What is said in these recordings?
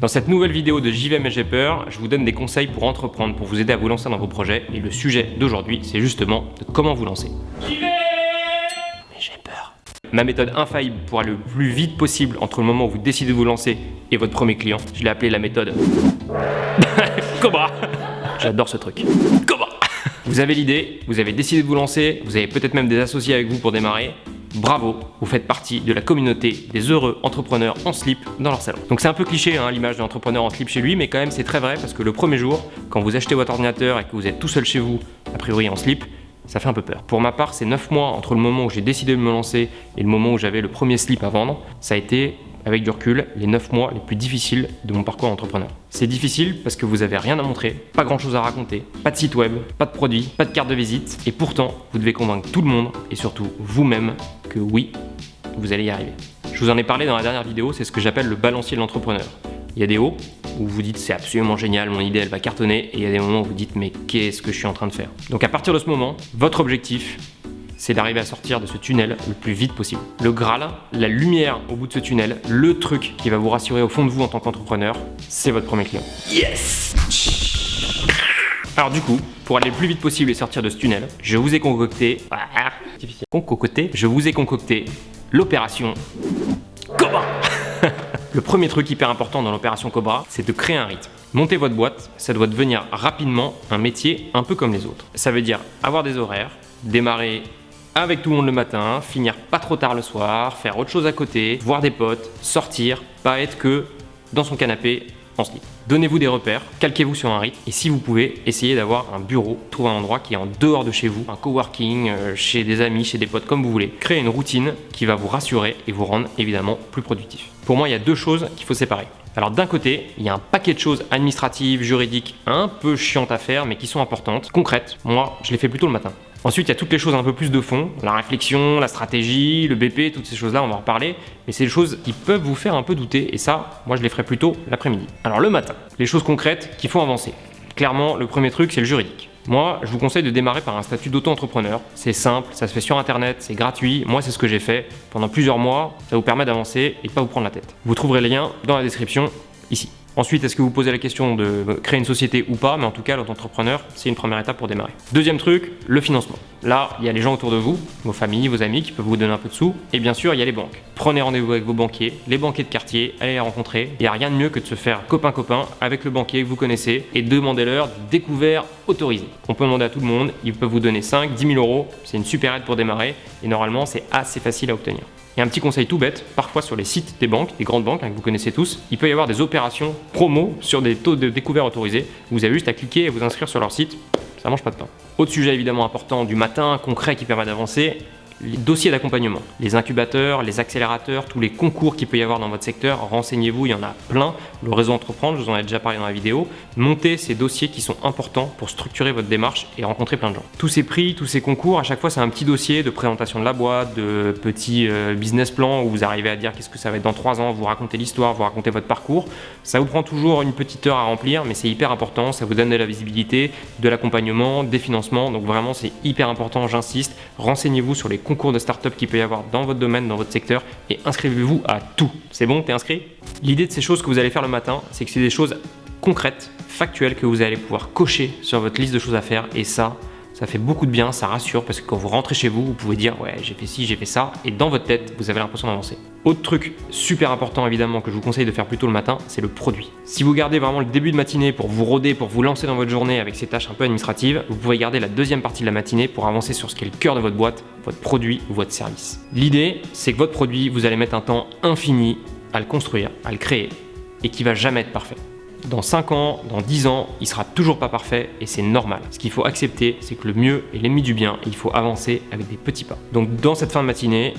Dans cette nouvelle vidéo de J'y vais mais j'ai peur, je vous donne des conseils pour entreprendre, pour vous aider à vous lancer dans vos projets. Et le sujet d'aujourd'hui, c'est justement de comment vous lancer. J'y vais mais j'ai peur. Ma méthode infaillible pour aller le plus vite possible entre le moment où vous décidez de vous lancer et votre premier client, je l'ai appelée la méthode Cobra. J'adore ce truc. Cobra. Vous avez l'idée, vous avez décidé de vous lancer, vous avez peut-être même des associés avec vous pour démarrer. Bravo, vous faites partie de la communauté des heureux entrepreneurs en slip dans leur salon. Donc c'est un peu cliché l'image de l'entrepreneur en slip chez lui, mais quand même c'est très vrai parce que le premier jour, quand vous achetez votre ordinateur et que vous êtes tout seul chez vous, a priori en slip, ça fait un peu peur. Pour ma part, c'est 9 mois entre le moment où j'ai décidé de me lancer et le moment où j'avais le premier slip à vendre. Ça a été, avec du recul, les 9 mois les plus difficiles de mon parcours entrepreneur. C'est difficile parce que vous avez rien à montrer, pas grand chose à raconter, pas de site web, pas de produit, pas de carte de visite, et pourtant, vous devez convaincre tout le monde, et surtout vous-même, que oui, vous allez y arriver. Je vous en ai parlé dans la dernière vidéo, c'est ce que j'appelle le balancier de l'entrepreneur. Il y a des hauts où vous dites c'est absolument génial, mon idée elle va cartonner, et il y a des moments où vous dites mais qu'est-ce que je suis en train de faire? Donc à partir de ce moment, votre objectif, c'est d'arriver à sortir de ce tunnel le plus vite possible. Le Graal, la lumière au bout de ce tunnel, le truc qui va vous rassurer au fond de vous en tant qu'entrepreneur, c'est votre premier client. Yes! Alors du coup, pour aller le plus vite possible et sortir de ce tunnel, je vous ai concocté... Je vous ai concocté l'opération Cobra. Le premier truc hyper important dans l'opération Cobra, c'est de créer un rythme. Monter votre boîte, ça doit devenir rapidement un métier un peu comme les autres. Ça veut dire avoir des horaires, démarrer avec tout le monde le matin, finir pas trop tard le soir, faire autre chose à côté, voir des potes, sortir, pas être que dans son canapé en slip. Donnez-vous des repères, calquez-vous sur un rythme et si vous pouvez, essayez d'avoir un bureau, trouver un endroit qui est en dehors de chez vous, un coworking, chez des amis, chez des potes, comme vous voulez. Créez une routine qui va vous rassurer et vous rendre évidemment plus productif. Pour moi, il y a deux choses qu'il faut séparer. Alors d'un côté, il y a un paquet de choses administratives, juridiques, un peu chiantes à faire mais qui sont importantes, concrètes. Moi, je les fais plutôt le matin. Ensuite, il y a toutes les choses un peu plus de fond, la réflexion, la stratégie, le BP, toutes ces choses-là, on va en reparler. Mais c'est des choses qui peuvent vous faire un peu douter et ça, moi je les ferai plutôt l'après-midi. Alors le matin, les choses concrètes qu'il faut avancer. Clairement, le premier truc, c'est le juridique. Moi, je vous conseille de démarrer par un statut d'auto-entrepreneur. C'est simple, ça se fait sur internet, c'est gratuit. Moi, c'est ce que j'ai fait pendant plusieurs mois. Ça vous permet d'avancer et de pas vous prendre la tête. Vous trouverez le lien dans la description ici. Ensuite, est-ce que vous posez la question de créer une société ou pas? Mais en tout cas, l'auto-entrepreneur, c'est une première étape pour démarrer. Deuxième truc, le financement. Là, il y a les gens autour de vous, vos familles, vos amis qui peuvent vous donner un peu de sous. Et bien sûr, il y a les banques. Prenez rendez-vous avec vos banquiers, les banquiers de quartier, allez les rencontrer. Il n'y a rien de mieux que de se faire copain-copain avec le banquier que vous connaissez et demandez-leur du découvert autorisé. On peut demander à tout le monde, ils peuvent vous donner 5, 10 000 euros. C'est une super aide pour démarrer et normalement, c'est assez facile à obtenir. Et un petit conseil tout bête, parfois sur les sites des banques, des grandes banques que vous connaissez tous, il peut y avoir des opérations promo sur des taux de découvert autorisés. Vous avez juste à cliquer et vous inscrire sur leur site, ça mange pas de pain. Autre sujet évidemment important du matin, concret qui permet d'avancer, les dossiers d'accompagnement, les incubateurs, les accélérateurs, tous les concours qu'il peut y avoir dans votre secteur, renseignez-vous, il y en a plein. Le réseau Entreprendre, je vous en ai déjà parlé dans la vidéo. Montez ces dossiers qui sont importants pour structurer votre démarche et rencontrer plein de gens. Tous ces prix, tous ces concours, à chaque fois c'est un petit dossier de présentation de la boîte, de petits business plans où vous arrivez à dire qu'est-ce que ça va être dans 3 ans, vous racontez l'histoire, vous racontez votre parcours. Ça vous prend toujours une petite heure à remplir, mais c'est hyper important, ça vous donne de la visibilité, de l'accompagnement, des financements, donc vraiment c'est hyper important, j'insiste. Renseignez-vous sur les concours de start-up qu'il peut y avoir dans votre domaine, dans votre secteur et inscrivez-vous à tout. C'est bon, t'es inscrit? L'idée de ces choses que vous allez faire le matin, c'est que c'est des choses concrètes, factuelles que vous allez pouvoir cocher sur votre liste de choses à faire et ça fait beaucoup de bien, ça rassure parce que quand vous rentrez chez vous, vous pouvez dire ouais j'ai fait ci, j'ai fait ça et dans votre tête, vous avez l'impression d'avancer. Autre truc super important évidemment que je vous conseille de faire plutôt le matin, c'est le produit. Si vous gardez vraiment le début de matinée pour vous roder, pour vous lancer dans votre journée avec ces tâches un peu administratives, vous pouvez garder la deuxième partie de la matinée pour avancer sur ce qui est le cœur de votre boîte, votre produit ou votre service. L'idée, c'est que votre produit, vous allez mettre un temps infini à le construire, à le créer et qui va jamais être parfait. Dans 5 ans, dans 10 ans, il sera toujours pas parfait et c'est normal. Ce qu'il faut accepter, c'est que le mieux est l'ennemi du bien et il faut avancer avec des petits pas. Donc dans cette fin de matinée,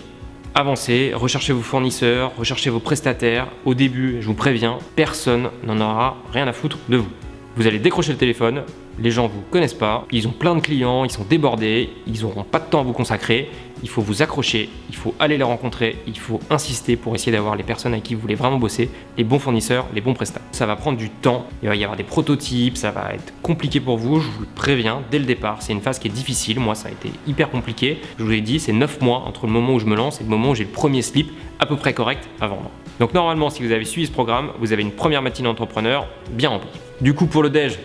avancez, recherchez vos fournisseurs, recherchez vos prestataires. Au début, je vous préviens, personne n'en aura rien à foutre de vous. Vous allez décrocher le téléphone, les gens vous connaissent pas, ils ont plein de clients, ils sont débordés, ils n'auront pas de temps à vous consacrer. Il faut vous accrocher, il faut aller les rencontrer, il faut insister pour essayer d'avoir les personnes avec qui vous voulez vraiment bosser, les bons fournisseurs, les bons prestats. Ça va prendre du temps, il va y avoir des prototypes, ça va être compliqué pour vous, je vous le préviens dès le départ. C'est une phase qui est difficile, moi ça a été hyper compliqué. Je vous l'ai dit, c'est 9 mois entre le moment où je me lance et le moment où j'ai le premier slip à peu près correct à vendre. Donc normalement, si vous avez suivi ce programme, vous avez une première matinée entrepreneur bien remplie. Du coup, pour le déj,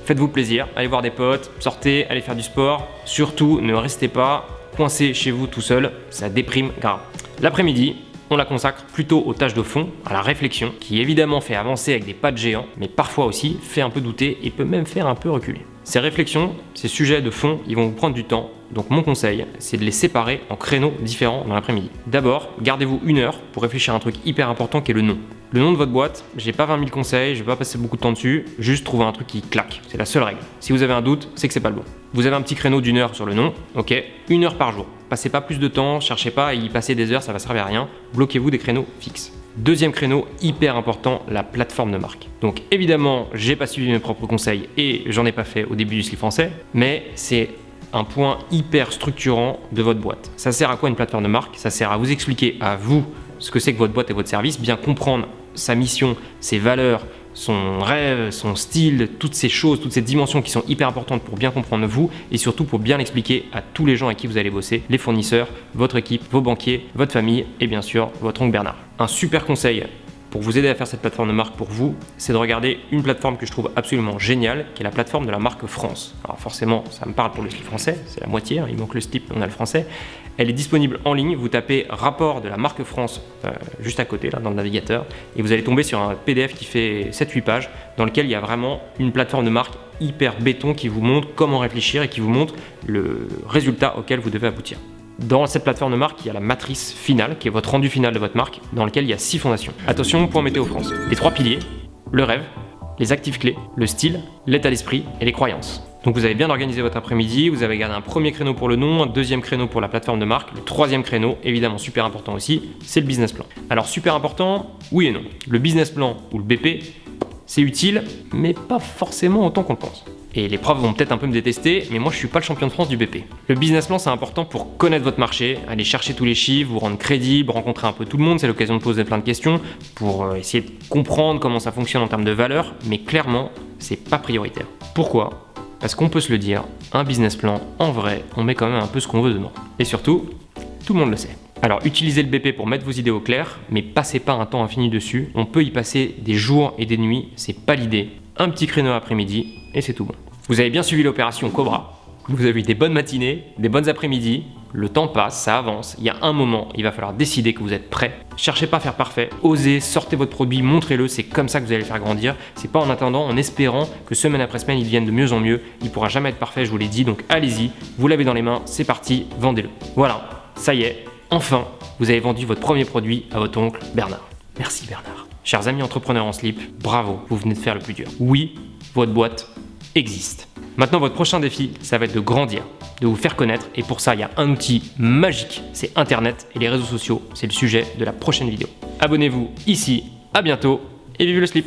faites-vous plaisir, allez voir des potes, sortez, allez faire du sport. Surtout, ne restez pas coincé chez vous tout seul, ça déprime grave. L'après-midi, on la consacre plutôt aux tâches de fond, à la réflexion, qui évidemment fait avancer avec des pas de géant, mais parfois aussi fait un peu douter et peut même faire un peu reculer. Ces réflexions, ces sujets de fond, ils vont vous prendre du temps, donc mon conseil, c'est de les séparer en créneaux différents dans l'après-midi. D'abord, gardez-vous 1 heure pour réfléchir à un truc hyper important qui est le nom. Le nom de votre boîte, j'ai pas 20 000 conseils, je vais pas passer beaucoup de temps dessus, juste trouver un truc qui claque, c'est la seule règle. Si vous avez un doute, c'est que c'est pas le bon. Vous avez un petit créneau d'1 heure sur le nom, ok, 1 heure par jour. Passez pas plus de temps, cherchez pas à y passer des heures, ça va servir à rien, bloquez-vous des créneaux fixes. Deuxième créneau, hyper important, la plateforme de marque. Donc évidemment, j'ai pas suivi mes propres conseils et j'en ai pas fait au début du slip français, mais c'est un point hyper structurant de votre boîte. Ça sert à quoi une plateforme de marque? Ça sert à vous expliquer à vous ce que c'est que votre boîte et votre service, bien comprendre sa mission, ses valeurs, son rêve, son style, toutes ces choses, toutes ces dimensions qui sont hyper importantes pour bien comprendre vous et surtout pour bien l'expliquer à tous les gens avec qui vous allez bosser, les fournisseurs, votre équipe, vos banquiers, votre famille et bien sûr votre oncle Bernard. Un super conseil pour vous aider à faire cette plateforme de marque pour vous, c'est de regarder une plateforme que je trouve absolument géniale, qui est la plateforme de la marque France. Alors forcément, ça me parle pour le slip français, c'est la moitié, hein, il manque le slip, on a le français. Elle est disponible en ligne, vous tapez rapport de la marque France juste à côté, là, dans le navigateur, et vous allez tomber sur un PDF qui fait 7-8 pages, dans lequel il y a vraiment une plateforme de marque hyper béton qui vous montre comment réfléchir et qui vous montre le résultat auquel vous devez aboutir. Dans cette plateforme de marque, il y a la matrice finale, qui est votre rendu final de votre marque, dans lequel il y a 6 fondations. Attention, point météo France. Les 3 piliers, le rêve, les actifs clés, le style, l'état d'esprit et les croyances. Donc vous avez bien organisé votre après-midi, vous avez gardé un premier créneau pour le nom, un deuxième créneau pour la plateforme de marque, le troisième créneau, évidemment super important aussi, c'est le business plan. Alors super important, oui et non. Le business plan ou le BP, c'est utile, mais pas forcément autant qu'on le pense. Et les profs vont peut-être un peu me détester, mais moi je suis pas le champion de France du BP. Le business plan c'est important pour connaître votre marché, aller chercher tous les chiffres, vous rendre crédible, rencontrer un peu tout le monde, c'est l'occasion de poser plein de questions pour essayer de comprendre comment ça fonctionne en termes de valeur, mais clairement c'est pas prioritaire. Pourquoi ? Parce qu'on peut se le dire, un business plan, en vrai, on met quand même un peu ce qu'on veut dedans. Et surtout, tout le monde le sait. Alors utilisez le BP pour mettre vos idées au clair, mais passez pas un temps infini dessus, on peut y passer des jours et des nuits, c'est pas l'idée. Un petit créneau après-midi, et c'est tout bon. Vous avez bien suivi l'opération Cobra, vous avez eu des bonnes matinées, des bonnes après-midi, le temps passe, ça avance, il y a un moment, il va falloir décider que vous êtes prêt. Cherchez pas à faire parfait, osez, sortez votre produit, montrez-le, c'est comme ça que vous allez le faire grandir. C'est pas en attendant, en espérant que semaine après semaine, il devienne de mieux en mieux. Il pourra jamais être parfait, je vous l'ai dit, donc allez-y, vous l'avez dans les mains, c'est parti, vendez-le. Voilà, ça y est, enfin, vous avez vendu votre premier produit à votre oncle Bernard. Merci Bernard. Chers amis entrepreneurs en slip, bravo, vous venez de faire le plus dur. Oui, votre boîte existe. Maintenant, votre prochain défi, ça va être de grandir, de vous faire connaître. Et pour ça, il y a un outil magique, c'est Internet et les réseaux sociaux. C'est le sujet de la prochaine vidéo. Abonnez-vous ici, à bientôt et vive le slip!